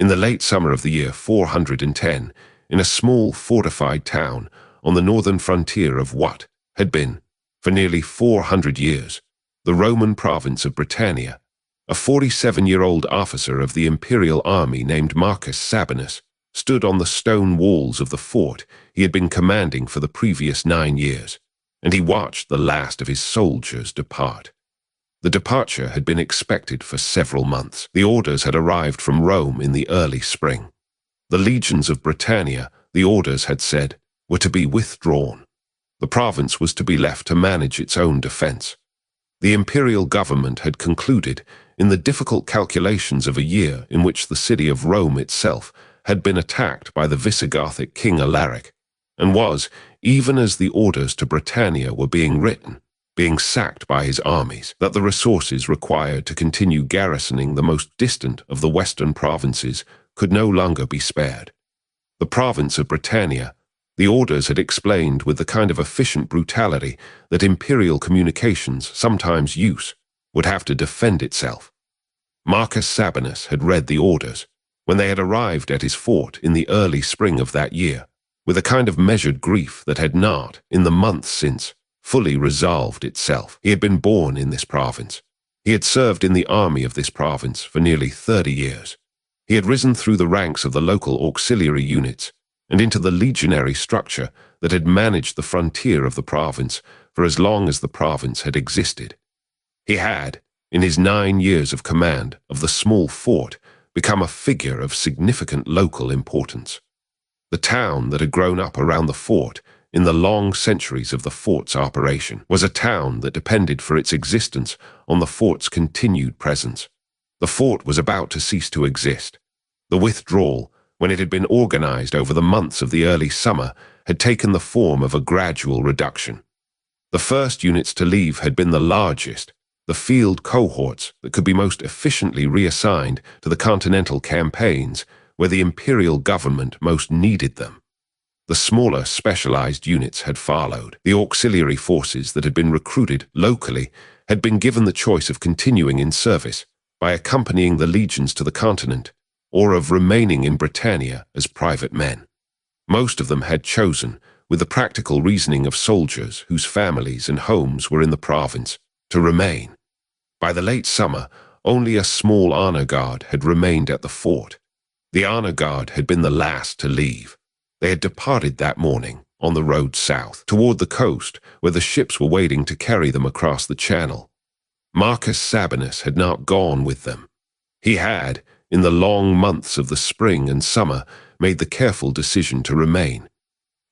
In the late summer of the year 410, in a small fortified town on the northern frontier of what had been, for nearly 400 years, the Roman province of Britannia, a 47-year-old officer of the Imperial army named Marcus Sabinus stood on the stone walls of the fort he had been commanding for the previous 9 years, and he watched the last of his soldiers depart. The departure had been expected for several months. The orders had arrived from Rome in the early spring. The legions of Britannia, the orders had said, were to be withdrawn. The province was to be left to manage its own defense. The imperial government had concluded, in the difficult calculations of a year in which the city of Rome itself had been attacked by the Visigothic king Alaric, and was, even as the orders to Britannia were being written, being sacked by his armies, that the resources required to continue garrisoning the most distant of the western provinces could no longer be spared. The province of Britannia, the orders had explained with the kind of efficient brutality that imperial communications sometimes use, would have to defend itself. Marcus Sabinus had read the orders, when they had arrived at his fort in the early spring of that year, with a kind of measured grief that had not, in the months since, fully resolved itself. He had been born in this province. He had served in the army of this province for nearly 30 years. He had risen through the ranks of the local auxiliary units and into the legionary structure that had managed the frontier of the province for as long as the province had existed. He had, in his 9 years of command of the small fort, become a figure of significant local importance. The town that had grown up around the fort in the long centuries of the fort's operation was a town that depended for its existence on the fort's continued presence. The fort was about to cease to exist. The withdrawal, when it had been organized over the months of the early summer, had taken the form of a gradual reduction. The first units to leave had been the largest, the field cohorts that could be most efficiently reassigned to the continental campaigns where the imperial government most needed them. The smaller specialized units had followed. The auxiliary forces that had been recruited locally had been given the choice of continuing in service by accompanying the legions to the continent or of remaining in Britannia as private men. Most of them had chosen, with the practical reasoning of soldiers whose families and homes were in the province, to remain. By the late summer, only a small honor guard had remained at the fort. The honor guard had been the last to leave. They had departed that morning on the road south, toward the coast where the ships were waiting to carry them across the channel. Marcus Sabinus had not gone with them. He had, in the long months of the spring and summer, made the careful decision to remain.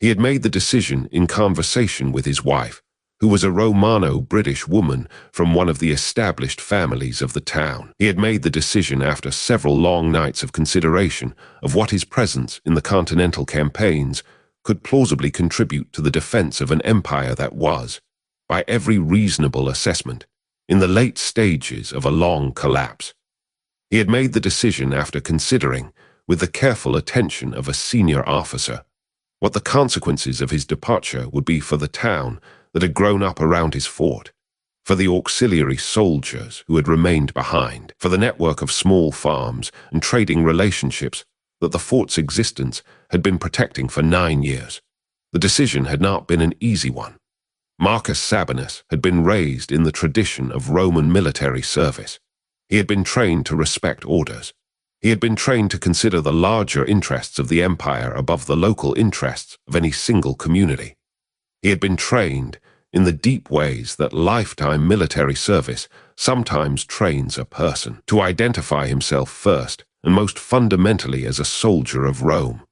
He had made the decision in conversation with his wife, who was a Romano-British woman from one of the established families of the town. He had made the decision after several long nights of consideration of what his presence in the continental campaigns could plausibly contribute to the defense of an empire that was, by every reasonable assessment, in the late stages of a long collapse. He had made the decision after considering, with the careful attention of a senior officer, what the consequences of his departure would be for the town that had grown up around his fort, for the auxiliary soldiers who had remained behind, for the network of small farms and trading relationships that the fort's existence had been protecting for 9 years. The decision had not been an easy one. Marcus Sabinus had been raised in the tradition of Roman military service. He had been trained to respect orders. He had been trained to consider the larger interests of the empire above the local interests of any single community. He had been trained in the deep ways that lifetime military service sometimes trains a person, to identify himself first and most fundamentally as a soldier of Rome.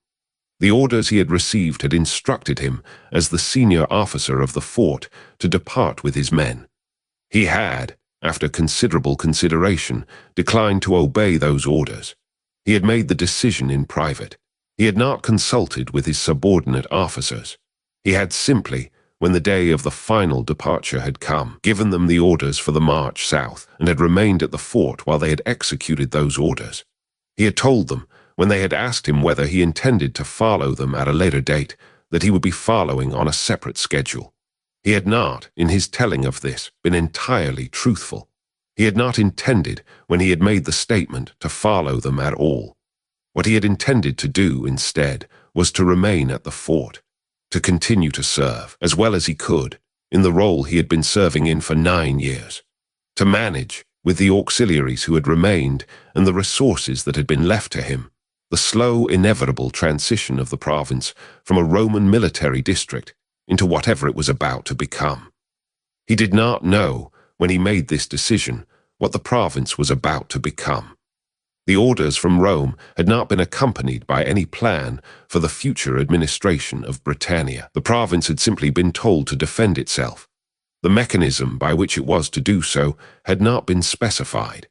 The orders he had received had instructed him, as the senior officer of the fort, to depart with his men. He had, after considerable consideration, declined to obey those orders. He had made the decision in private. He had not consulted with his subordinate officers. He had simply, when the day of the final departure had come, given them the orders for the march south and had remained at the fort while they had executed those orders. He had told them, when they had asked him whether he intended to follow them at a later date, that he would be following on a separate schedule. He had not, in his telling of this, been entirely truthful. He had not intended, when he had made the statement, to follow them at all. What he had intended to do instead was to remain at the fort, to continue to serve, as well as he could, in the role he had been serving in for 9 years, to manage, with the auxiliaries who had remained and the resources that had been left to him, the slow, inevitable transition of the province from a Roman military district into whatever it was about to become. He did not know, when he made this decision, what the province was about to become. The orders from Rome had not been accompanied by any plan for the future administration of Britannia. The province had simply been told to defend itself. The mechanism by which it was to do so had not been specified.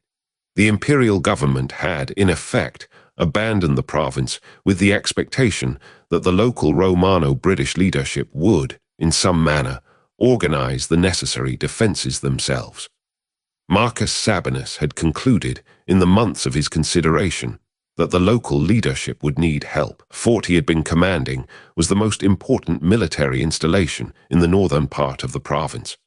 The imperial government had, in effect, abandoned the province with the expectation that the local Romano-British leadership would, in some manner, organize the necessary defenses themselves. Marcus Sabinus had concluded, in the months of his consideration, that the local leadership would need help. The fort he had been commanding was the most important military installation in the northern part of the province.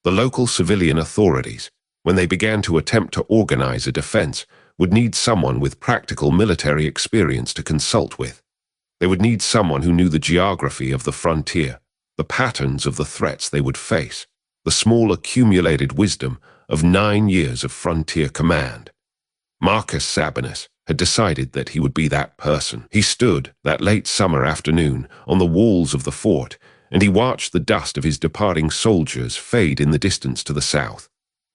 The local civilian authorities, when they began to attempt to organize a defense, would need someone with practical military experience to consult with. They would need someone who knew the geography of the frontier, the patterns of the threats they would face, the small accumulated wisdom of 9 years of frontier command. Marcus Sabinus had decided that he would be that person. He stood, that late summer afternoon, on the walls of the fort, and he watched the dust of his departing soldiers fade in the distance to the south.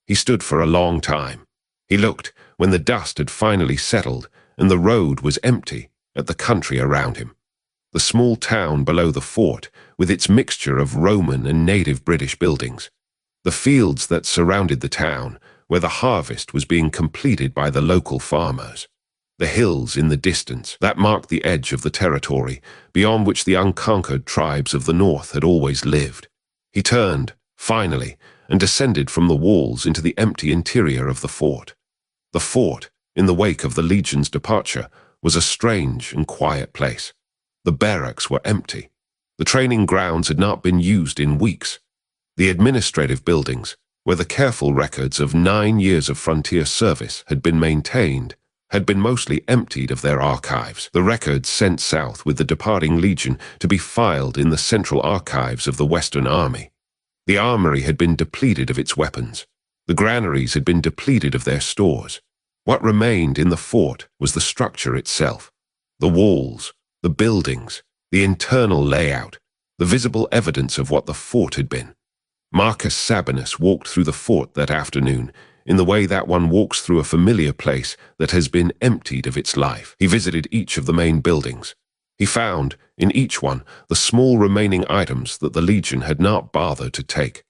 He stood for a long time. He looked, when the dust had finally settled and the road was empty, at the country around him. The small town below the fort, with its mixture of Roman and native British buildings. The fields that surrounded the town, where the harvest was being completed by the local farmers. The hills in the distance that marked the edge of the territory, beyond which the unconquered tribes of the north had always lived. He turned, finally, and descended from the walls into the empty interior of the fort. The fort, in the wake of the legion's departure, was a strange and quiet place. The barracks were empty. The training grounds had not been used in weeks. The administrative buildings, where the careful records of 9 years of frontier service had been maintained, had been mostly emptied of their archives, the records sent south with the departing legion to be filed in the central archives of the Western Army. The armory had been depleted of its weapons. The granaries had been depleted of their stores. What remained in the fort was the structure itself, the walls, the buildings, the internal layout, the visible evidence of what the fort had been. Marcus Sabinus walked through the fort that afternoon in the way that one walks through a familiar place that has been emptied of its life. He visited each of the main buildings. He found, in each one, the small remaining items that the legion had not bothered to take.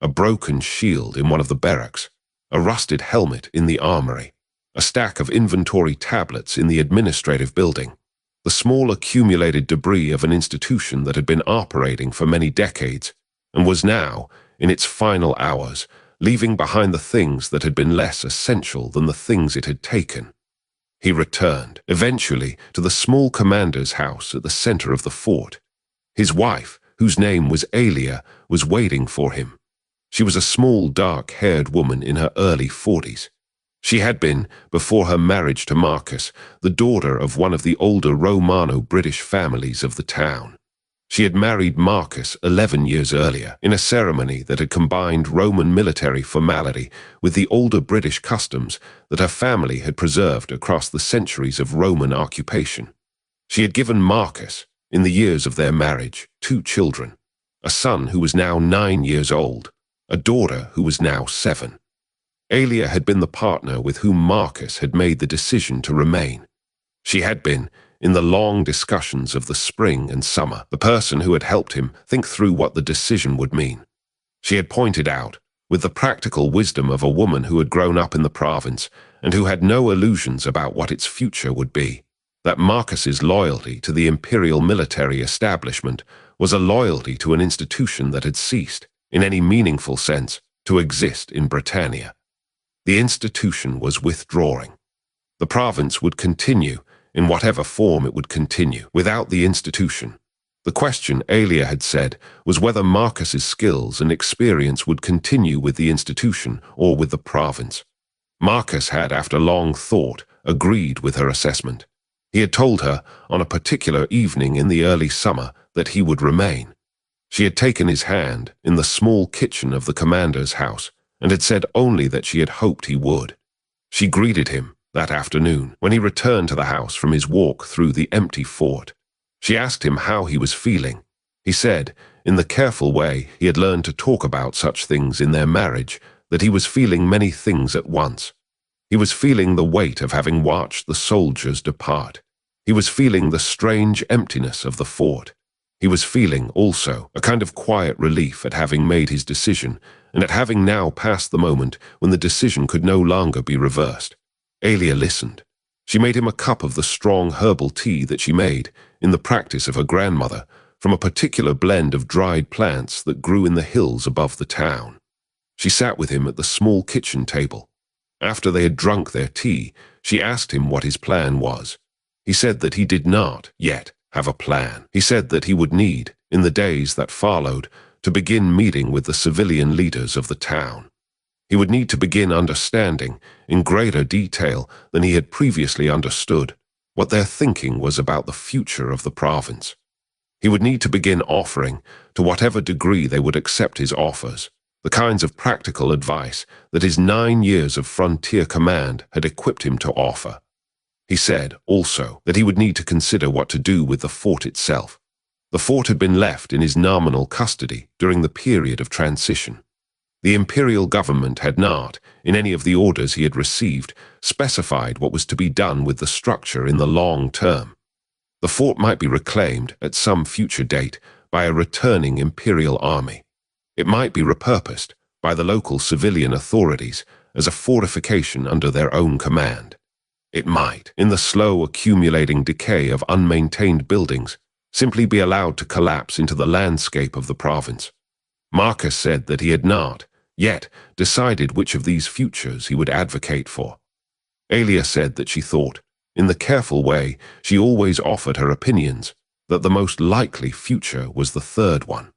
A broken shield in one of the barracks, a rusted helmet in the armory, a stack of inventory tablets in the administrative building, the small accumulated debris of an institution that had been operating for many decades and was now, in its final hours, leaving behind the things that had been less essential than the things it had taken. He returned, eventually, to the small commander's house at the center of the fort. His wife, whose name was Aelia, was waiting for him. She was a small, dark-haired woman in her early 40s. She had been, before her marriage to Marcus, the daughter of one of the older Romano-British families of the town. She had married Marcus 11 years earlier, in a ceremony that had combined Roman military formality with the older British customs that her family had preserved across the centuries of Roman occupation. She had given Marcus, in the years of their marriage, 2 children, a son who was now 9 years old, a daughter who was now 7. Aelia had been the partner with whom Marcus had made the decision to remain. She had been, in the long discussions of the spring and summer, the person who had helped him think through what the decision would mean. She had pointed out, with the practical wisdom of a woman who had grown up in the province and who had no illusions about what its future would be, that Marcus's loyalty to the imperial military establishment was a loyalty to an institution that had ceased, in any meaningful sense, to exist in Britannia. The institution was withdrawing. The province would continue, in whatever form it would continue, without the institution. The question, Aelia had said, was whether Marcus's skills and experience would continue with the institution or with the province. Marcus had, after long thought, agreed with her assessment. He had told her on a particular evening in the early summer that he would remain. She had taken his hand in the small kitchen of the commander's house and had said only that she had hoped he would. She greeted him that afternoon when he returned to the house from his walk through the empty fort. She asked him how he was feeling. He said, in the careful way he had learned to talk about such things in their marriage, that he was feeling many things at once. He was feeling the weight of having watched the soldiers depart. He was feeling the strange emptiness of the fort. He was feeling, also, a kind of quiet relief at having made his decision, and at having now passed the moment when the decision could no longer be reversed. Aelia listened. She made him a cup of the strong herbal tea that she made, in the practice of her grandmother, from a particular blend of dried plants that grew in the hills above the town. She sat with him at the small kitchen table. After they had drunk their tea, she asked him what his plan was. He said that he did not, yet, have a plan. He said that he would need, in the days that followed, to begin meeting with the civilian leaders of the town. He would need to begin understanding, in greater detail than he had previously understood, what their thinking was about the future of the province. He would need to begin offering, to whatever degree they would accept his offers, the kinds of practical advice that his 9 years of frontier command had equipped him to offer. He said, also, that he would need to consider what to do with the fort itself. The fort had been left in his nominal custody during the period of transition. The Imperial government had not, in any of the orders he had received, specified what was to be done with the structure in the long term. The fort might be reclaimed at some future date by a returning Imperial army. It might be repurposed by the local civilian authorities as a fortification under their own command. It might, in the slow accumulating decay of unmaintained buildings, simply be allowed to collapse into the landscape of the province. Marcus said that he had not, yet, decided which of these futures he would advocate for. Aelia said that she thought, in the careful way she always offered her opinions, that the most likely future was the third one.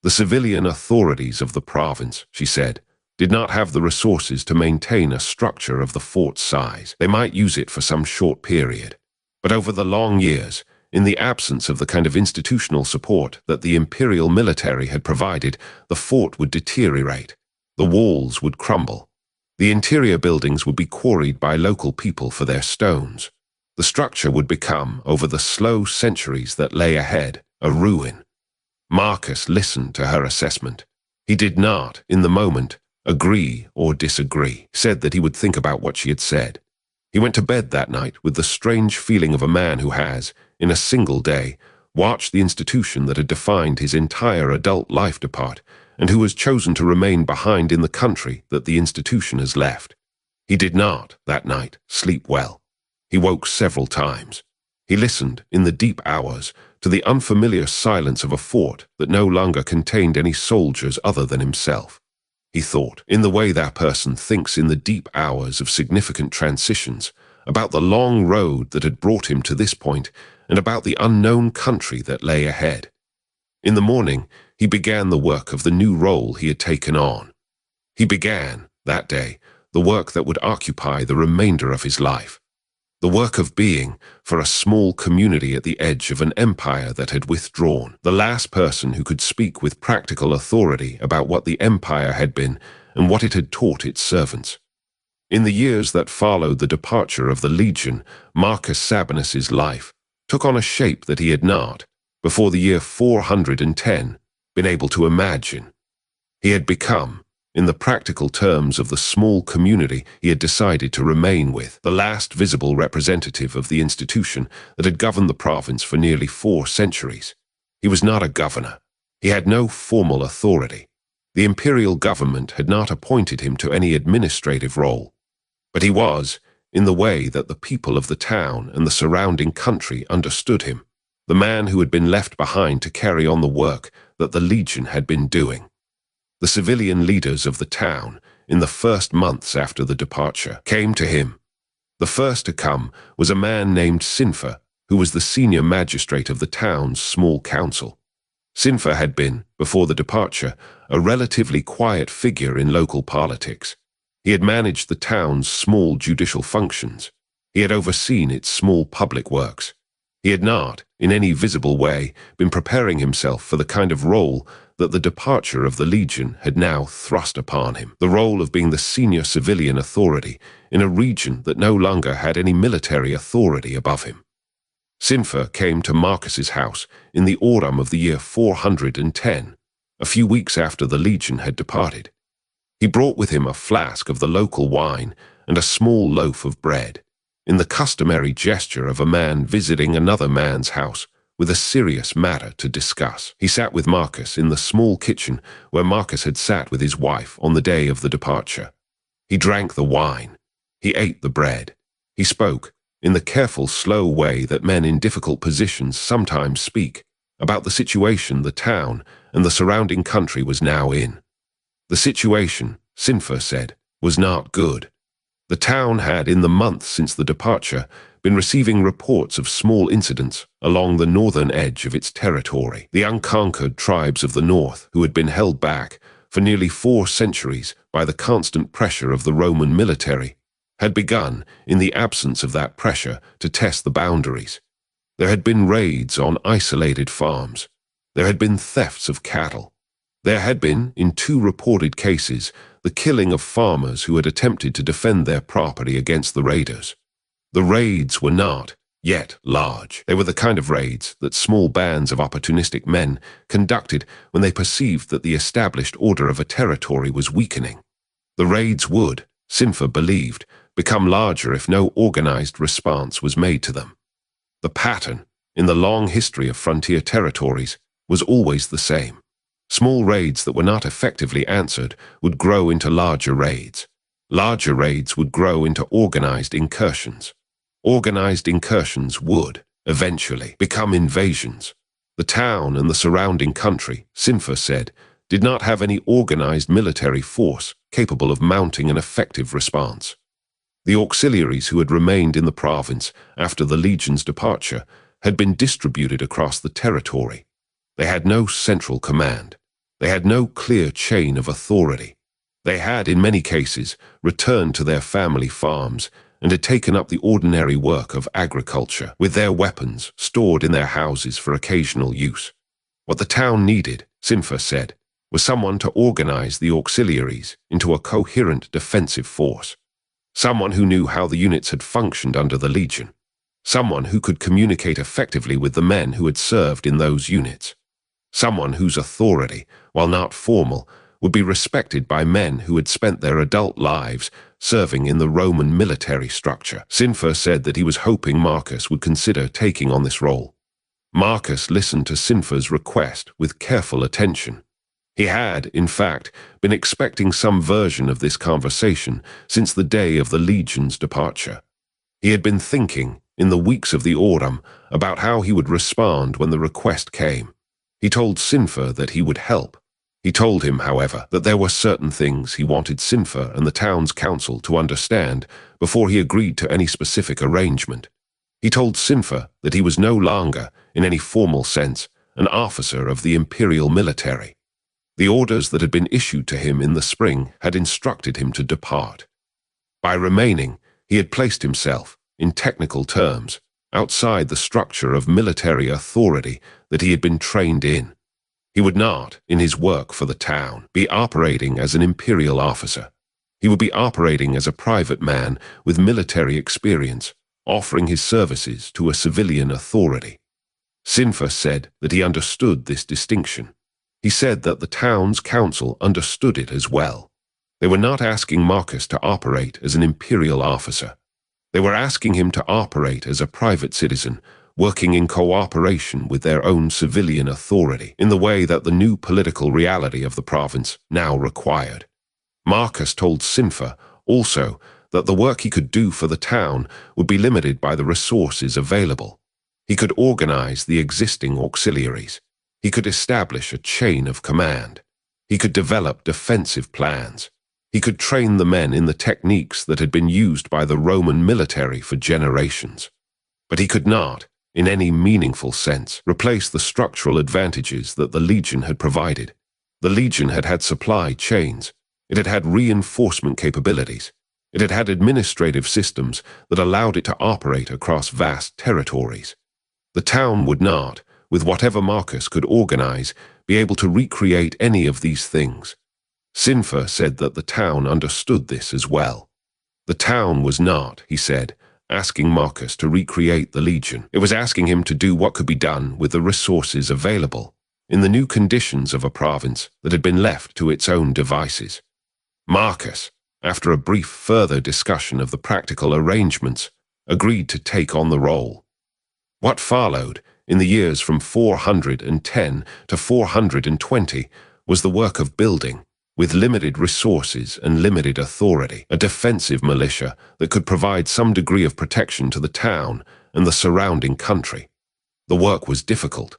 The civilian authorities of the province, she said, did not have the resources to maintain a structure of the fort's size. They might use it for some short period. But over the long years, in the absence of the kind of institutional support that the Imperial military had provided, the fort would deteriorate. The walls would crumble. The interior buildings would be quarried by local people for their stones. The structure would become, over the slow centuries that lay ahead, a ruin. Marcus listened to her assessment. He did not, in the moment, agree or disagree, said that he would think about what she had said. He went to bed that night with the strange feeling of a man who has, in a single day, watched the institution that had defined his entire adult life depart, and who has chosen to remain behind in the country that the institution has left. He did not, that night, sleep well. He woke several times. He listened, in the deep hours, to the unfamiliar silence of a fort that no longer contained any soldiers other than himself. He thought, in the way that person thinks in the deep hours of significant transitions, about the long road that had brought him to this point, and about the unknown country that lay ahead. In the morning, he began the work of the new role he had taken on. He began, that day, the work that would occupy the remainder of his life. The work of being, for a small community at the edge of an empire that had withdrawn, the last person who could speak with practical authority about what the empire had been and what it had taught its servants. In the years that followed the departure of the legion, Marcus Sabinus's life took on a shape that he had not, before the year 410, been able to imagine. He had become, in the practical terms of the small community he had decided to remain with, the last visible representative of the institution that had governed the province for nearly 4 centuries. He was not a governor. He had no formal authority. The imperial government had not appointed him to any administrative role. But he was, in the way that the people of the town and the surrounding country understood him, the man who had been left behind to carry on the work that the legion had been doing. The civilian leaders of the town, in the first months after the departure, came to him. The first to come was a man named Sinfa, who was the senior magistrate of the town's small council. Sinfa had been, before the departure, a relatively quiet figure in local politics. He had managed the town's small judicial functions. He had overseen its small public works. He had not, in any visible way, been preparing himself for the kind of role that the departure of the Legion had now thrust upon him, the role of being the senior civilian authority in a region that no longer had any military authority above him. Sinfer came to Marcus's house in the autumn of the year 410, a few weeks after the Legion had departed. He brought with him a flask of the local wine and a small loaf of bread, in the customary gesture of a man visiting another man's house with a serious matter to discuss. He sat with Marcus in the small kitchen where Marcus had sat with his wife on the day of the departure. He drank the wine. He ate the bread. He spoke, in the careful, slow way that men in difficult positions sometimes speak, about the situation the town and the surrounding country was now in. The situation, Sinfer said, was not good. The town had, in the months since the departure, been receiving reports of small incidents along the northern edge of its territory. The unconquered tribes of the north, who had been held back for nearly 4 centuries by the constant pressure of the Roman military, had begun, in the absence of that pressure, to test the boundaries. There had been raids on isolated farms. There had been thefts of cattle. There had been, in 2 reported cases, the killing of farmers who had attempted to defend their property against the raiders. The raids were not, yet, large. They were the kind of raids that small bands of opportunistic men conducted when they perceived that the established order of a territory was weakening. The raids would, Sinfer believed, become larger if no organized response was made to them. The pattern, in the long history of frontier territories, was always the same. Small raids that were not effectively answered would grow into larger raids. Larger raids would grow into organized incursions. Organized incursions would, eventually, become invasions. The town and the surrounding country, Sinfer said, did not have any organized military force capable of mounting an effective response. The auxiliaries who had remained in the province after the Legion's departure had been distributed across the territory. They had no central command. They had no clear chain of authority. They had, in many cases, returned to their family farms and had taken up the ordinary work of agriculture, with their weapons stored in their houses for occasional use. What the town needed, Sinfer said, was someone to organize the auxiliaries into a coherent defensive force. Someone who knew how the units had functioned under the Legion. Someone who could communicate effectively with the men who had served in those units. Someone whose authority, while not formal, would be respected by men who had spent their adult lives serving in the Roman military structure. Sinfer said that he was hoping Marcus would consider taking on this role. Marcus listened to Sinfer's request with careful attention. He had, in fact, been expecting some version of this conversation since the day of the Legion's departure. He had been thinking, in the weeks of the autumn, about how he would respond when the request came. He told Sinfer that he would help. He told him, however, that there were certain things he wanted Sinfer and the town's council to understand before he agreed to any specific arrangement. He told Sinfer that he was no longer, in any formal sense, an officer of the Imperial military. The orders that had been issued to him in the spring had instructed him to depart. By remaining, he had placed himself, in technical terms, outside the structure of military authority that he had been trained in. He would not, in his work for the town, be operating as an imperial officer. He would be operating as a private man with military experience, offering his services to a civilian authority. Sinfer said that he understood this distinction. He said that the town's council understood it as well. They were not asking Marcus to operate as an imperial officer. They were asking him to operate as a private citizen, working in cooperation with their own civilian authority, in the way that the new political reality of the province now required. Marcus told Sinfer, also, that the work he could do for the town would be limited by the resources available. He could organize the existing auxiliaries. He could establish a chain of command. He could develop defensive plans. He could train the men in the techniques that had been used by the Roman military for generations. But he could not, in any meaningful sense, replace the structural advantages that the Legion had provided. The Legion had had supply chains. It had had reinforcement capabilities. It had had administrative systems that allowed it to operate across vast territories. The town would not, with whatever Marcus could organize, be able to recreate any of these things. Sinfer said that the town understood this as well. The town was not, he said, asking Marcus to recreate the legion. It was asking him to do what could be done with the resources available, in the new conditions of a province that had been left to its own devices. Marcus, after a brief further discussion of the practical arrangements, agreed to take on the role. What followed, in the years from 410 to 420, was the work of building, with limited resources and limited authority, a defensive militia that could provide some degree of protection to the town and the surrounding country. The work was difficult.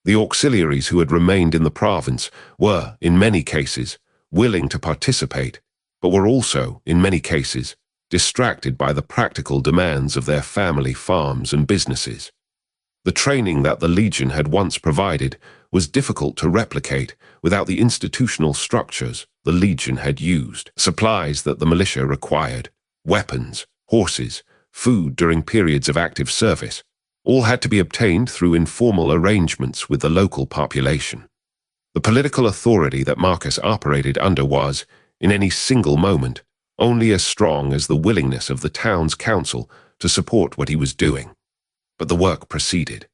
The auxiliaries who had remained in the province were, in many cases, willing to participate, but were also, in many cases, distracted by the practical demands of their family farms and businesses. The training that the Legion had once provided was difficult to replicate without the institutional structures the Legion had used. Supplies that the militia required, weapons, horses, food during periods of active service, all had to be obtained through informal arrangements with the local population. The political authority that Marcus operated under was, in any single moment, only as strong as the willingness of the town's council to support what he was doing. But the work proceeded.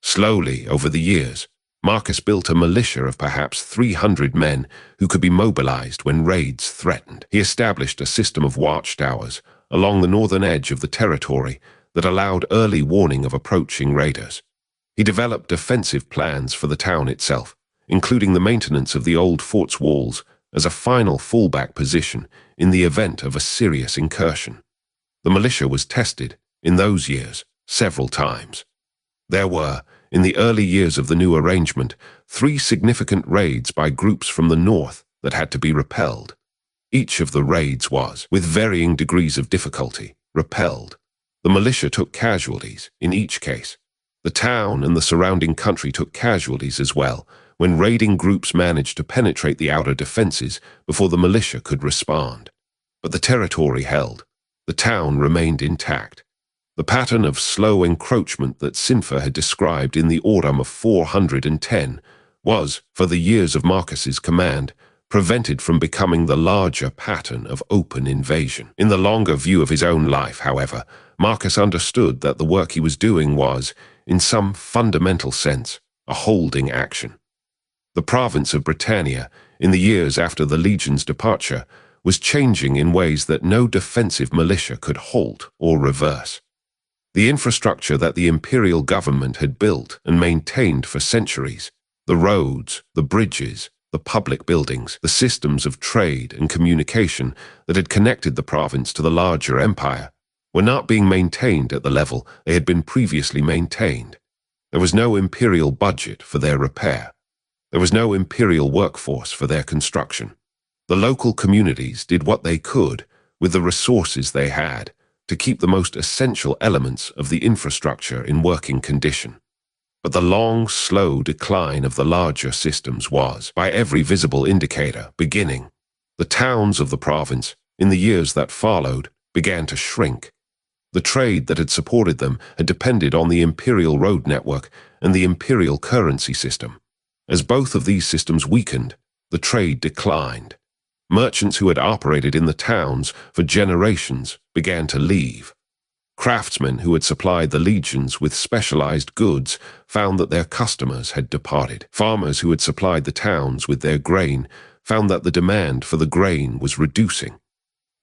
Slowly, over the years, Marcus built a militia of perhaps 300 men who could be mobilized when raids threatened. He established a system of watchtowers along the northern edge of the territory that allowed early warning of approaching raiders. He developed defensive plans for the town itself, including the maintenance of the old fort's walls as a final fallback position in the event of a serious incursion. The militia was tested, in those years, several times. There were, in the early years of the new arrangement, 3 significant raids by groups from the north that had to be repelled. Each of the raids was, with varying degrees of difficulty, repelled. The militia took casualties in each case. The town and the surrounding country took casualties as well when raiding groups managed to penetrate the outer defenses before the militia could respond. But the territory held. The town remained intact. The pattern of slow encroachment that Sinfer had described in the autumn of 410 was, for the years of Marcus's command, prevented from becoming the larger pattern of open invasion. In the longer view of his own life, however, Marcus understood that the work he was doing was, in some fundamental sense, a holding action. The province of Britannia, in the years after the Legion's departure, was changing in ways that no defensive militia could halt or reverse. The infrastructure that the Imperial government had built and maintained for centuries, the roads, the bridges, the public buildings, the systems of trade and communication that had connected the province to the larger empire, were not being maintained at the level they had been previously maintained. There was no imperial budget for their repair. There was no imperial workforce for their construction. The local communities did what they could with the resources they had to keep the most essential elements of the infrastructure in working condition. But the long, slow decline of the larger systems was, by every visible indicator, beginning. The towns of the province, in the years that followed, began to shrink. The trade that had supported them had depended on the imperial road network and the imperial currency system. As both of these systems weakened, the trade declined. Merchants who had operated in the towns for generations began to leave. Craftsmen who had supplied the legions with specialized goods found that their customers had departed. Farmers who had supplied the towns with their grain found that the demand for the grain was reducing.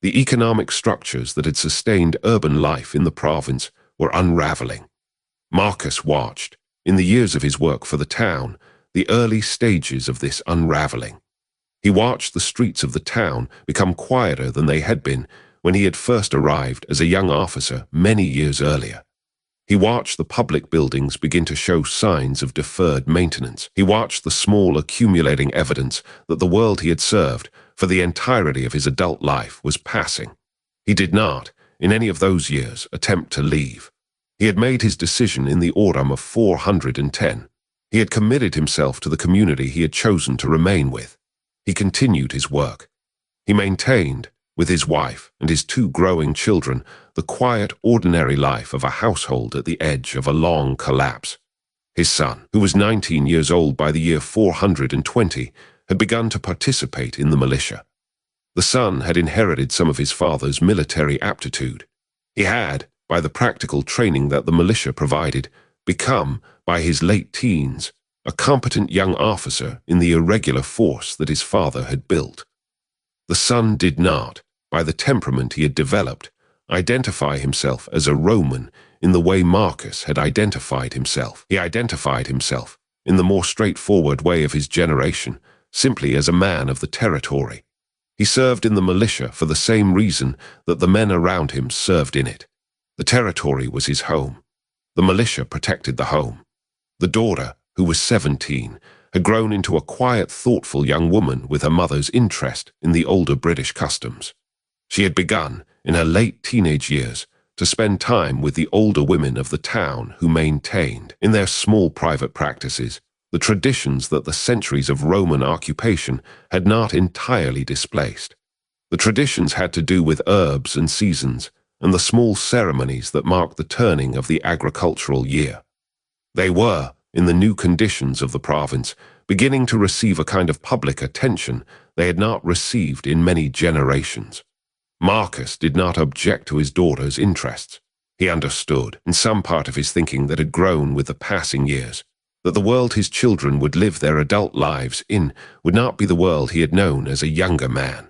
The economic structures that had sustained urban life in the province were unraveling. Marcus watched, in the years of his work for the town, the early stages of this unraveling. He watched the streets of the town become quieter than they had been when he had first arrived as a young officer many years earlier. He watched the public buildings begin to show signs of deferred maintenance. He watched the small accumulating evidence that the world he had served for the entirety of his adult life was passing. He did not, in any of those years, attempt to leave. He had made his decision in the autumn of 410. He had committed himself to the community he had chosen to remain with. He continued his work. He maintained, with his wife and his two growing children, the quiet, ordinary life of a household at the edge of a long collapse. His son, who was 19 years old by the year 420, had begun to participate in the militia. The son had inherited some of his father's military aptitude. He had, by the practical training that the militia provided, become, by his late teens, a competent young officer in the irregular force that his father had built. The son did not, by the temperament he had developed, identify himself as a Roman in the way Marcus had identified himself. He identified himself, in the more straightforward way of his generation, simply as a man of the territory. He served in the militia for the same reason that the men around him served in it. The territory was his home. The militia protected the home. The daughter, who was 17, had grown into a quiet, thoughtful young woman with her mother's interest in the older British customs. She had begun, in her late teenage years, to spend time with the older women of the town who maintained, in their small private practices, the traditions that the centuries of Roman occupation had not entirely displaced. The traditions had to do with herbs and seasons, and the small ceremonies that marked the turning of the agricultural year. They were, in the new conditions of the province, beginning to receive a kind of public attention they had not received in many generations. Marcus did not object to his daughter's interests. He understood, in some part of his thinking that had grown with the passing years, that the world his children would live their adult lives in would not be the world he had known as a younger man.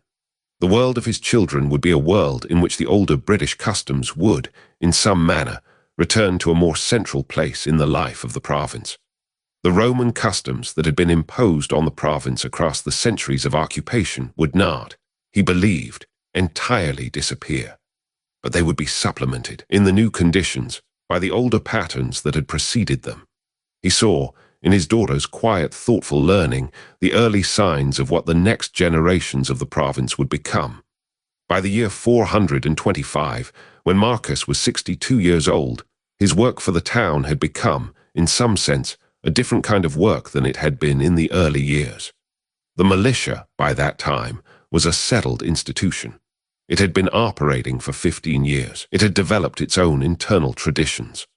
The world of his children would be a world in which the older British customs would, in some manner, return to a more central place in the life of the province. The Roman customs that had been imposed on the province across the centuries of occupation would not, he believed, entirely disappear, but they would be supplemented, in the new conditions, by the older patterns that had preceded them. He saw, in his daughter's quiet, thoughtful learning, the early signs of what the next generations of the province would become. By the year 425, when Marcus was 62 years old, his work for the town had become, in some sense, a different kind of work than it had been in the early years. The militia, by that time, was a settled institution. It had been operating for 15 years. It had developed its own internal traditions.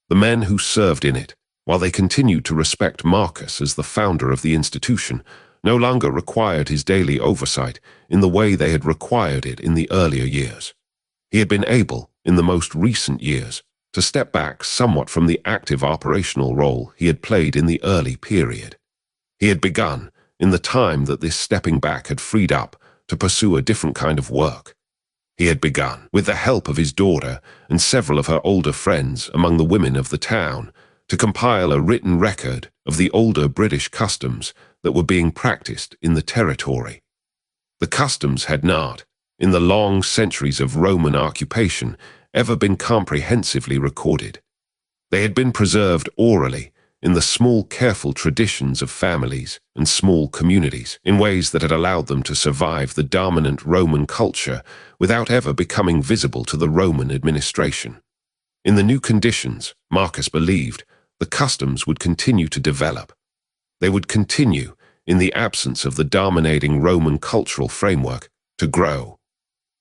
The men who served in it, while they continued to respect Marcus as the founder of the institution, no longer required his daily oversight in the way they had required it in the earlier years. He had been able, in the most recent years, to step back somewhat from the active operational role he had played in the early period. He had begun, in the time that this stepping back had freed up, to pursue a different kind of work. He had begun, with the help of his daughter and several of her older friends among the women of the town, to compile a written record of the older British customs that were being practiced in the territory. The customs had not, in the long centuries of Roman occupation, ever been comprehensively recorded. They had been preserved orally, in the small, careful traditions of families and small communities, in ways that had allowed them to survive the dominant Roman culture without ever becoming visible to the Roman administration. In the new conditions, Marcus believed, the customs would continue to develop. They would continue, in the absence of the dominating Roman cultural framework, to grow.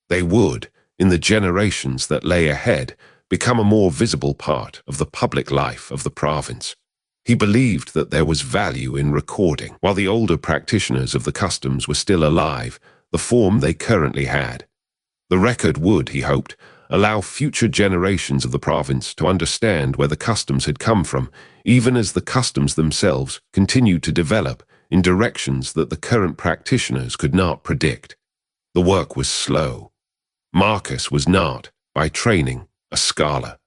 They would, in the generations that lay ahead, become a more visible part of the public life of the province. He believed that there was value in recording, while the older practitioners of the customs were still alive, the form they currently had. The record would, he hoped, allow future generations of the province to understand where the customs had come from, even as the customs themselves continued to develop in directions that the current practitioners could not predict. The work was slow. Marcus was not, by training, a scholar.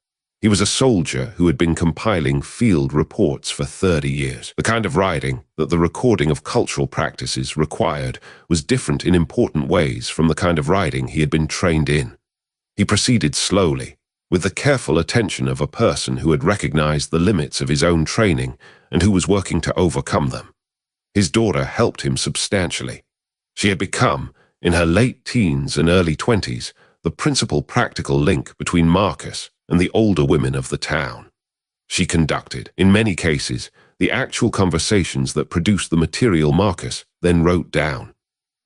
He was a soldier who had been compiling field reports for 30 years. The kind of writing that the recording of cultural practices required was different in important ways from the kind of writing he had been trained in. He proceeded slowly, with the careful attention of a person who had recognized the limits of his own training and who was working to overcome them. His daughter helped him substantially. She had become, in her late teens and early 20s, the principal practical link between Marcus and the older women of the town. She conducted, in many cases, the actual conversations that produced the material Marcus then wrote down.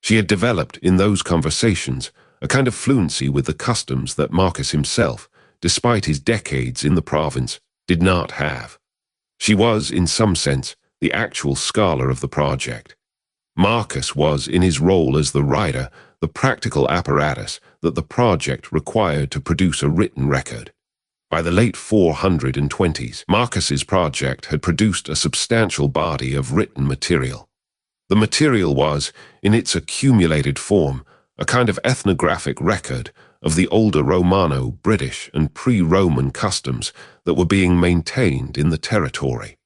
She had developed, in those conversations, a kind of fluency with the customs that Marcus himself, despite his decades in the province, did not have. She was, in some sense, the actual scholar of the project. Marcus was, in his role as the writer, the practical apparatus that the project required to produce a written record. By the late 420s, Marcus's project had produced a substantial body of written material. The material was, in its accumulated form, a kind of ethnographic record of the older Romano-British and pre-Roman customs that were being maintained in the territory.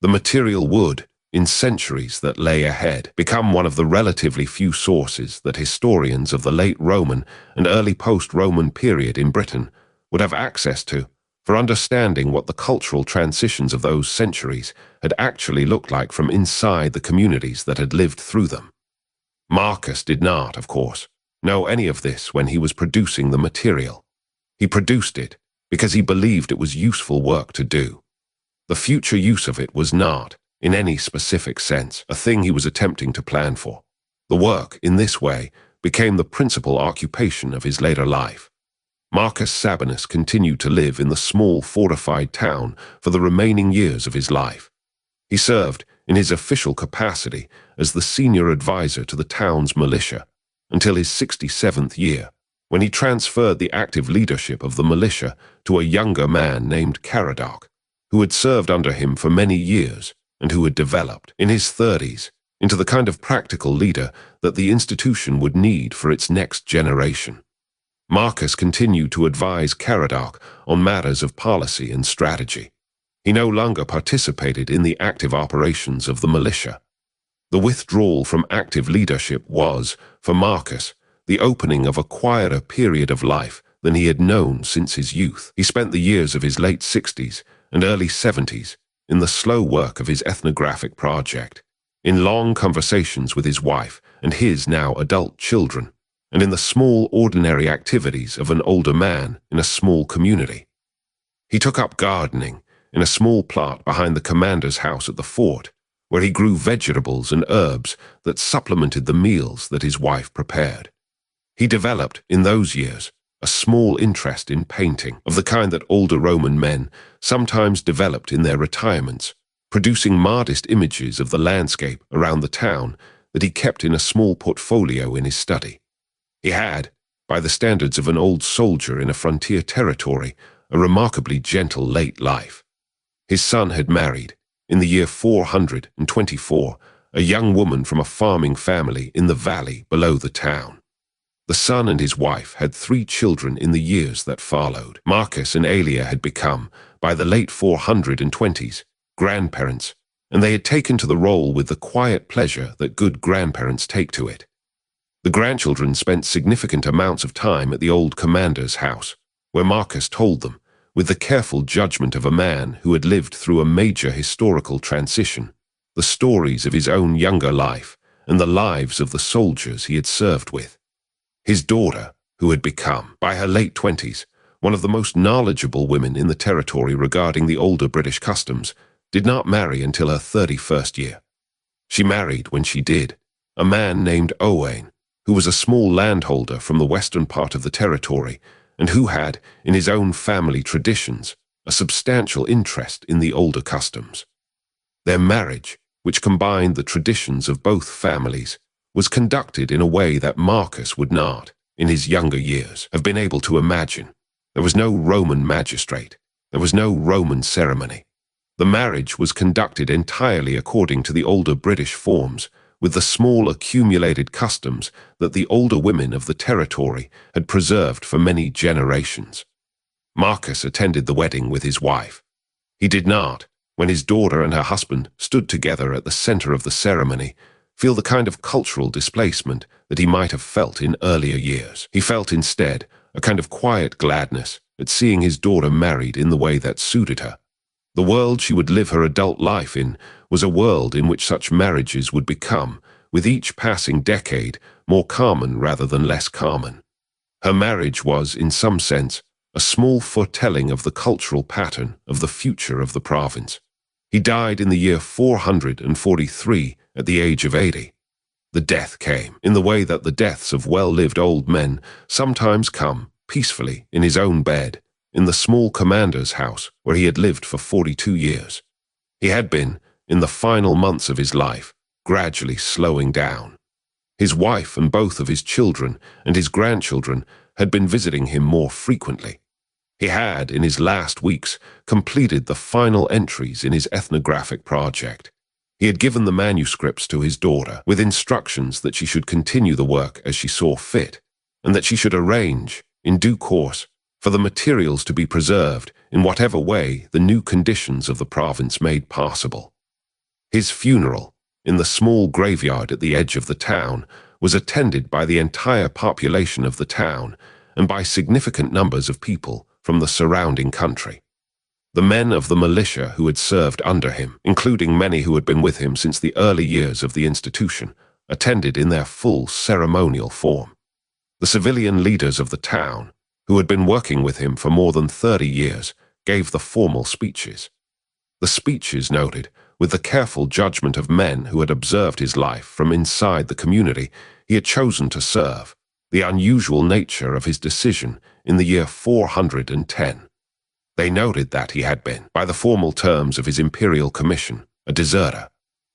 The material would, in centuries that lay ahead, become one of the relatively few sources that historians of the late Roman and early post-Roman period in Britain would have access to for understanding what the cultural transitions of those centuries had actually looked like from inside the communities that had lived through them. Marcus did not, of course, know any of this when he was producing the material. He produced it because he believed it was useful work to do. The future use of it was not, in any specific sense, a thing he was attempting to plan for. The work, in this way, became the principal occupation of his later life. Marcus Sabinus continued to live in the small fortified town for the remaining years of his life. He served, in his official capacity, as the senior advisor to the town's militia, until his 67th year, when he transferred the active leadership of the militia to a younger man named Caradoc, who had served under him for many years and who had developed, in his 30s, into the kind of practical leader that the institution would need for its next generation. Marcus continued to advise Caradoc on matters of policy and strategy. He no longer participated in the active operations of the militia. The withdrawal from active leadership was, for Marcus, the opening of a quieter period of life than he had known since his youth. He spent the years of his late 60s and early 70s in the slow work of his ethnographic project, in long conversations with his wife and his now adult children, and in the small ordinary activities of an older man in a small community. He took up gardening in a small plot behind the commander's house at the fort, where he grew vegetables and herbs that supplemented the meals that his wife prepared. He developed, in those years, a small interest in painting, of the kind that older Roman men sometimes developed in their retirements, producing modest images of the landscape around the town that he kept in a small portfolio in his study. He had, by the standards of an old soldier in a frontier territory, a remarkably gentle late life. His son had married, in the year 424, a young woman from a farming family in the valley below the town. The son and his wife had 3 children in the years that followed. Marcus and Aelia had become, by the late 420s, grandparents, and they had taken to the role with the quiet pleasure that good grandparents take to it. The grandchildren spent significant amounts of time at the old commander's house, where Marcus told them, with the careful judgment of a man who had lived through a major historical transition, the stories of his own younger life and the lives of the soldiers he had served with. His daughter, who had become, by her late 20s, one of the most knowledgeable women in the territory regarding the older British customs, did not marry until her 31st year. She married, when she did, a man named Owain, who was a small landholder from the western part of the territory and who had, in his own family traditions, a substantial interest in the older customs. Their marriage, which combined the traditions of both families, was conducted in a way that Marcus would not, in his younger years, have been able to imagine. There was no Roman magistrate. There was no Roman ceremony. The marriage was conducted entirely according to the older British forms, with the small accumulated customs that the older women of the territory had preserved for many generations. Marcus attended the wedding with his wife. He did not, when his daughter and her husband stood together at the center of the ceremony, feel the kind of cultural displacement that he might have felt in earlier years. He felt instead a kind of quiet gladness at seeing his daughter married in the way that suited her. The world she would live her adult life in was a world in which such marriages would become, with each passing decade, more common rather than less common. Her marriage was, in some sense, a small foretelling of the cultural pattern of the future of the province. He died in the year 443 at the age of 80. The death came, in the way that the deaths of well-lived old men sometimes come peacefully in his own bed, in the small commander's house where he had lived for 42 years. He had been, in the final months of his life, gradually slowing down. His wife and both of his children and his grandchildren had been visiting him more frequently. He had, in his last weeks, completed the final entries in his ethnographic project. He had given the manuscripts to his daughter, with instructions that she should continue the work as she saw fit, and that she should arrange, in due course, for the materials to be preserved in whatever way the new conditions of the province made possible. His funeral, in the small graveyard at the edge of the town, was attended by the entire population of the town and by significant numbers of people from the surrounding country. The men of the militia who had served under him, including many who had been with him since the early years of the institution, attended in their full ceremonial form. The civilian leaders of the town, who had been working with him for more than 30 years, gave the formal speeches. The speeches noted, with the careful judgment of men who had observed his life from inside the community he had chosen to serve, the unusual nature of his decision in the year 410. They noted that he had been, by the formal terms of his Imperial commission, a deserter.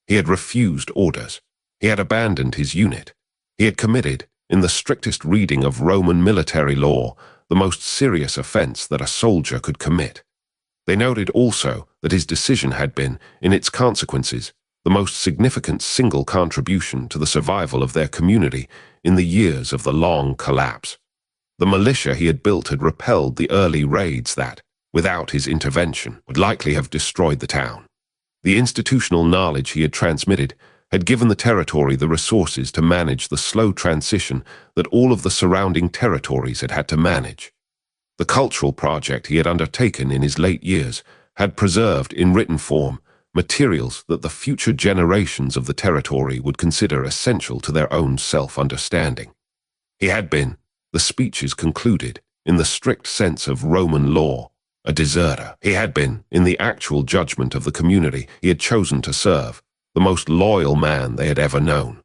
He had refused orders. He had abandoned his unit. He had committed, in the strictest reading of Roman military law, the most serious offense that a soldier could commit. They noted also that his decision had been, in its consequences, the most significant single contribution to the survival of their community in the years of the long collapse. The militia he had built had repelled the early raids that, without his intervention, would likely have destroyed the town. The institutional knowledge he had transmitted had given the territory the resources to manage the slow transition that all of the surrounding territories had had to manage. The cultural project he had undertaken in his late years had preserved in written form materials that the future generations of the territory would consider essential to their own self-understanding. He had been, the speeches concluded, in the strict sense of Roman law, a deserter. He had been, in the actual judgment of the community he had chosen to serve, the most loyal man they had ever known.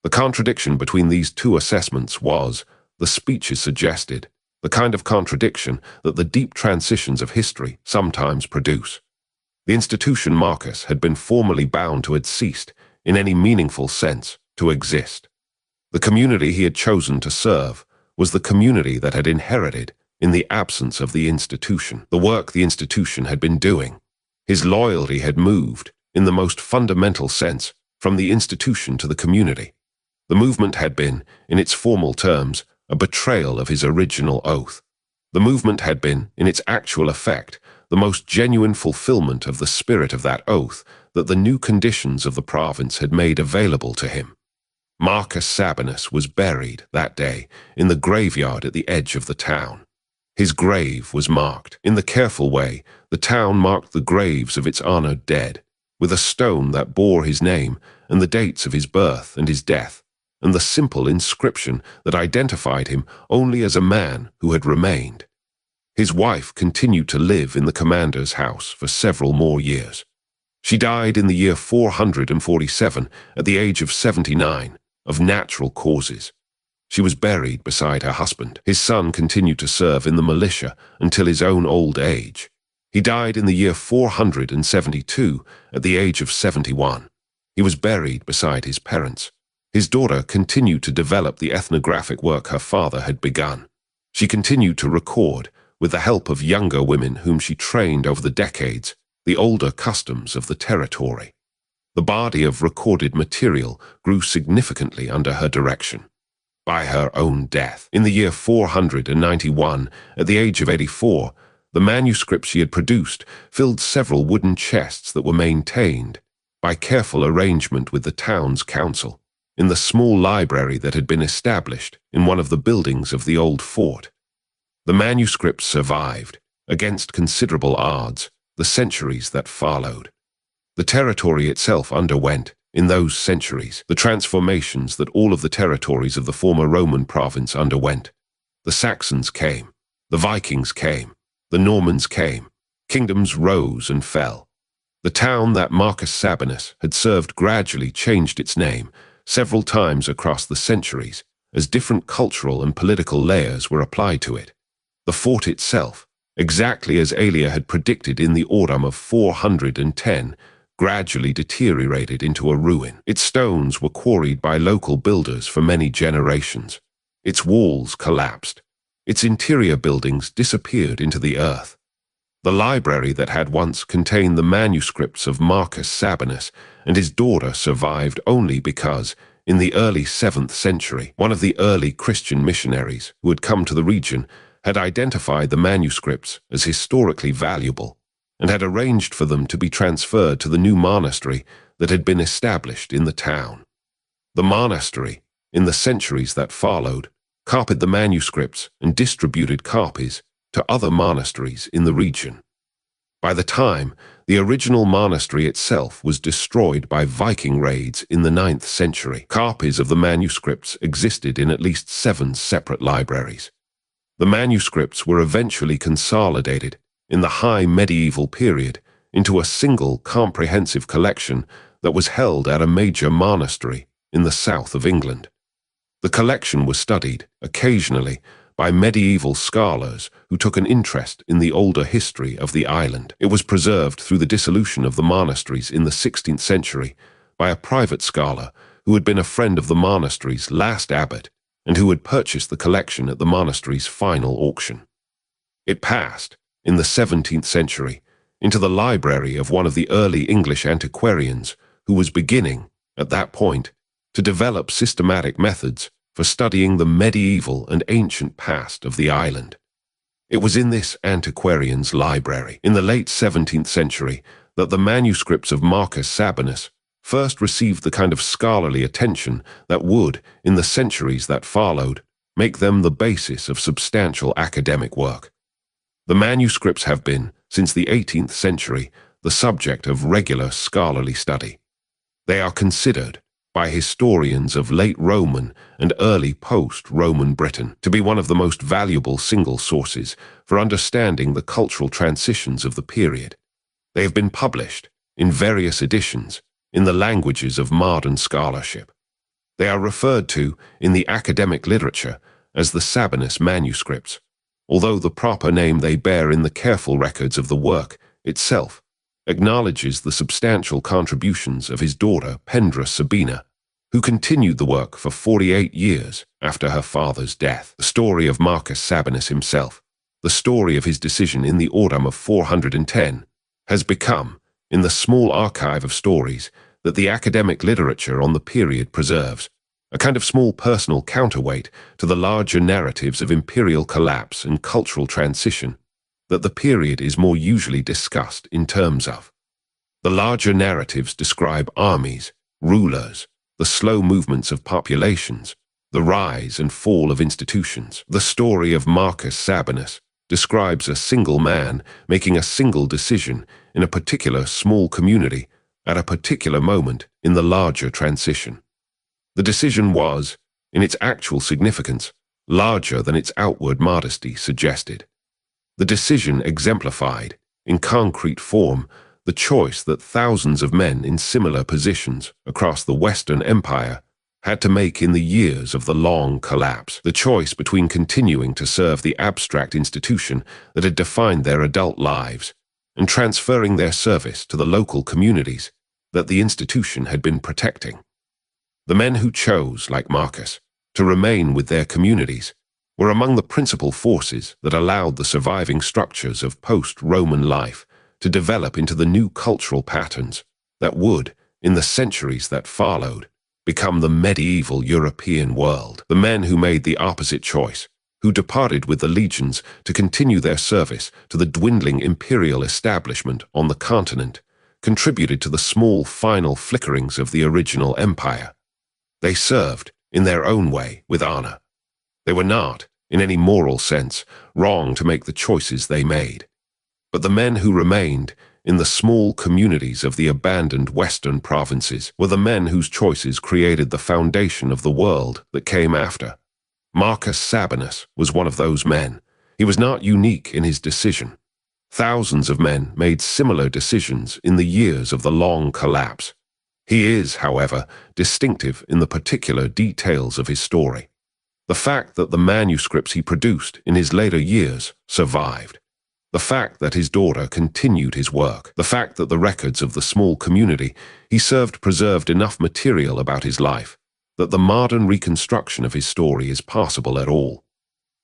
The contradiction between these two assessments was, the speeches suggested, the kind of contradiction that the deep transitions of history sometimes produce. The institution Marcus had been formally bound to had ceased, in any meaningful sense, to exist. The community he had chosen to serve was the community that had inherited, in the absence of the institution, the work the institution had been doing. His loyalty had moved, in the most fundamental sense, from the institution to the community. The movement had been, in its formal terms, a betrayal of his original oath. The movement had been, in its actual effect, the most genuine fulfillment of the spirit of that oath that the new conditions of the province had made available to him. Marcus Sabinus was buried, that day, in the graveyard at the edge of the town. His grave was marked. In the careful way, the town marked the graves of its honored dead, with a stone that bore his name and the dates of his birth and his death, and the simple inscription that identified him only as a man who had remained. His wife continued to live in the commander's house for several more years. She died in the year 447 at the age of 79, of natural causes. She was buried beside her husband. His son continued to serve in the militia until his own old age. He died in the year 472 at the age of 71. He was buried beside his parents. His daughter continued to develop the ethnographic work her father had begun. She continued to record, with the help of younger women whom she trained over the decades, the older customs of the territory. The body of recorded material grew significantly under her direction. By her own death, in the year 491, at the age of 84, the manuscripts she had produced filled several wooden chests that were maintained, by careful arrangement with the town's council, in the small library that had been established in one of the buildings of the old fort. The manuscripts survived, against considerable odds, the centuries that followed. The territory itself underwent, in those centuries, the transformations that all of the territories of the former Roman province underwent. The Saxons came, the Vikings came, the Normans came, kingdoms rose and fell. The town that Marcus Sabinus had served gradually changed its name, several times across the centuries, as different cultural and political layers were applied to it. The fort itself, exactly as Alia had predicted in the autumn of 410, gradually deteriorated into a ruin. Its stones were quarried by local builders for many generations. Its walls collapsed. Its interior buildings disappeared into the earth. The library that had once contained the manuscripts of Marcus Sabinus and his daughter survived only because, in the early 7th century, one of the early Christian missionaries who had come to the region had identified the manuscripts as historically valuable and had arranged for them to be transferred to the new monastery that had been established in the town. The monastery, in the centuries that followed, copied the manuscripts and distributed copies to other monasteries in the region. By the time the original monastery itself was destroyed by Viking raids in the 9th century, copies of the manuscripts existed in at least 7 separate libraries. The manuscripts were eventually consolidated in the high medieval period into a single comprehensive collection that was held at a major monastery in the south of England. The collection was studied, occasionally, by medieval scholars who took an interest in the older history of the island. It was preserved through the dissolution of the monasteries in the 16th century by a private scholar who had been a friend of the monastery's last abbot and who had purchased the collection at the monastery's final auction. It passed, in the 17th century, into the library of one of the early English antiquarians who was beginning, at that point, to develop systematic methods for studying the medieval and ancient past of the island. It was in this antiquarian's library, in the late 17th century, that the manuscripts of Marcus Sabinus first received the kind of scholarly attention that would, in the centuries that followed, make them the basis of substantial academic work. The manuscripts have been, since the 18th century, the subject of regular scholarly study. They are considered, by historians of late Roman and early post-Roman Britain, to be one of the most valuable single sources for understanding the cultural transitions of the period. They have been published, in various editions, in the languages of modern scholarship. They are referred to, in the academic literature, as the Sabinus manuscripts, although the proper name they bear in the careful records of the work itself acknowledges the substantial contributions of his daughter Pendra Sabina, who continued the work for 48 years after her father's death. The story of Marcus Sabinus himself, the story of his decision in the autumn of 410, has become, in the small archive of stories that the academic literature on the period preserves, a kind of small personal counterweight to the larger narratives of imperial collapse and cultural transition that the period is more usually discussed in terms of. The larger narratives describe armies, rulers, the slow movements of populations, the rise and fall of institutions. The story of Marcus Sabinus describes a single man making a single decision in a particular small community at a particular moment in the larger transition. The decision was, in its actual significance, larger than its outward modesty suggested. The decision exemplified, in concrete form, the choice that thousands of men in similar positions across the Western Empire had to make in the years of the long collapse, the choice between continuing to serve the abstract institution that had defined their adult lives and transferring their service to the local communities that the institution had been protecting. The men who chose, like Marcus, to remain with their communities were among the principal forces that allowed the surviving structures of post-Roman life to develop into the new cultural patterns that would, in the centuries that followed, become the medieval European world. The men who made the opposite choice, who departed with the legions to continue their service to the dwindling imperial establishment on the continent, contributed to the small final flickerings of the original empire. They served, in their own way, with honor. They were not, in any moral sense, wrong to make the choices they made. But the men who remained in the small communities of the abandoned western provinces were the men whose choices created the foundation of the world that came after. Marcus Sabinus was one of those men. He was not unique in his decision. Thousands of men made similar decisions in the years of the long collapse. He is, however, distinctive in the particular details of his story. The fact that the manuscripts he produced in his later years survived. The fact that his daughter continued his work. The fact that the records of the small community he served preserved enough material about his life that the modern reconstruction of his story is possible at all.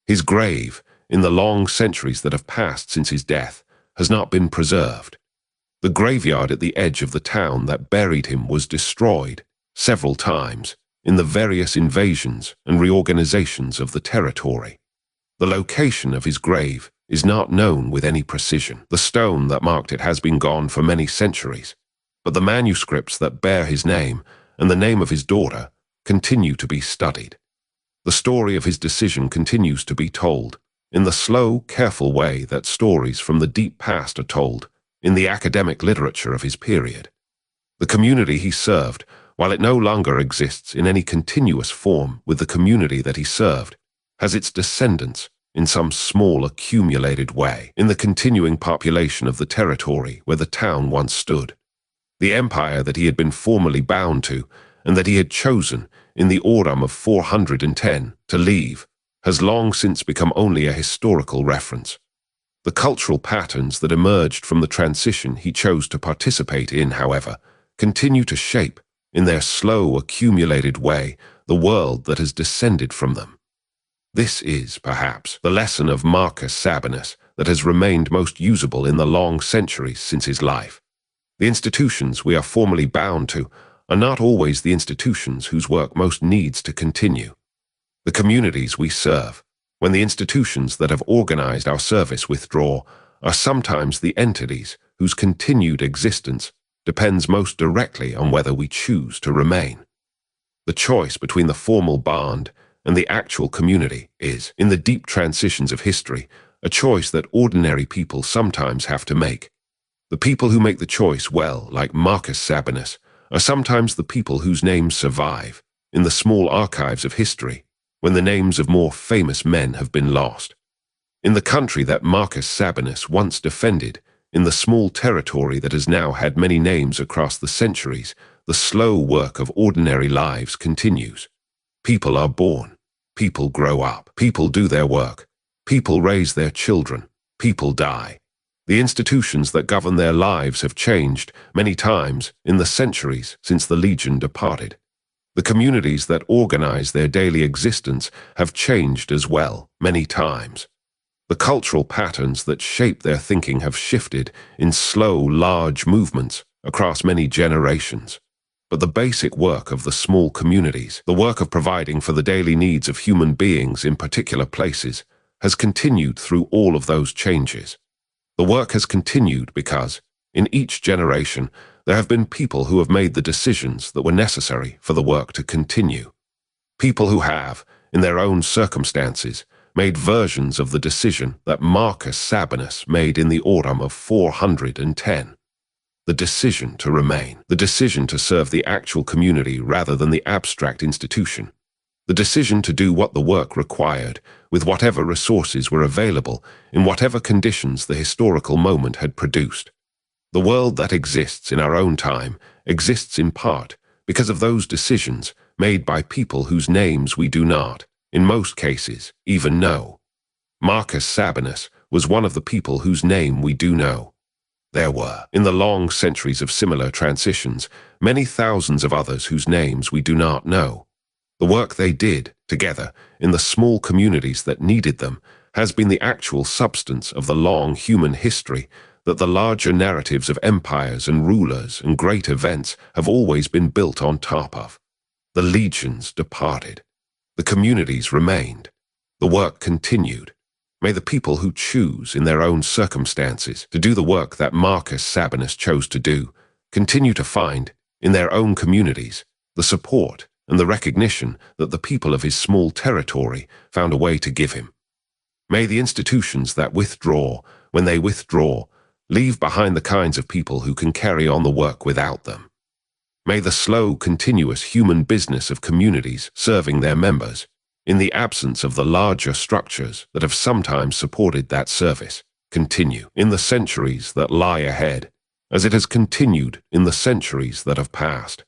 His grave, in the long centuries that have passed since his death, has not been preserved. The graveyard at the edge of the town that buried him was destroyed several times in the various invasions and reorganizations of the territory. The location of his grave is not known with any precision. The stone that marked it has been gone for many centuries, but the manuscripts that bear his name and the name of his daughter continue to be studied. The story of his decision continues to be told in the slow, careful way that stories from the deep past are told in the academic literature of his period. The community he served, while it no longer exists in any continuous form with the community that he served, has its descendants in some small accumulated way in the continuing population of the territory where the town once stood. The empire that he had been formerly bound to and that he had chosen in the autumn of 410 to leave has long since become only a historical reference. The cultural patterns that emerged from the transition he chose to participate in, however, continue to shape, in their slow, accumulated way, the world that has descended from them. This is, perhaps, the lesson of Marcus Sabinus that has remained most usable in the long centuries since his life. The institutions we are formally bound to are not always the institutions whose work most needs to continue. The communities we serve, when the institutions that have organized our service withdraw, are sometimes the entities whose continued existence depends most directly on whether we choose to remain. The choice between the formal bond and the actual community is, in the deep transitions of history, a choice that ordinary people sometimes have to make. The people who make the choice well, like Marcus Sabinus, are sometimes the people whose names survive in the small archives of history when the names of more famous men have been lost. In the country that Marcus Sabinus once defended, in the small territory that has now had many names across the centuries, the slow work of ordinary lives continues. People are born, people grow up, people do their work, people raise their children, people die. The institutions that govern their lives have changed many times in the centuries since the Legion departed. The communities that organize their daily existence have changed as well many times. The cultural patterns that shape their thinking have shifted in slow, large movements across many generations. But the basic work of the small communities, the work of providing for the daily needs of human beings in particular places, has continued through all of those changes. The work has continued because, in each generation, there have been people who have made the decisions that were necessary for the work to continue. People who have, in their own circumstances, made versions of the decision that Marcus Sabinus made in the autumn of 410. The decision to remain, the decision to serve the actual community rather than the abstract institution, the decision to do what the work required, with whatever resources were available, in whatever conditions the historical moment had produced. The world that exists in our own time exists in part because of those decisions made by people whose names we do not, in most cases, even know. Marcus Sabinus was one of the people whose name we do know. There were, in the long centuries of similar transitions, many thousands of others whose names we do not know. The work they did, together, in the small communities that needed them, has been the actual substance of the long human history that the larger narratives of empires and rulers and great events have always been built on top of. The legions departed. The communities remained. The work continued. May the people who choose, in their own circumstances, to do the work that Marcus Sabinus chose to do, continue to find, in their own communities, the support and the recognition that the people of his small territory found a way to give him. May the institutions that withdraw, when they withdraw, leave behind the kinds of people who can carry on the work without them. May the slow, continuous human business of communities serving their members, in the absence of the larger structures that have sometimes supported that service, continue in the centuries that lie ahead, as it has continued in the centuries that have passed.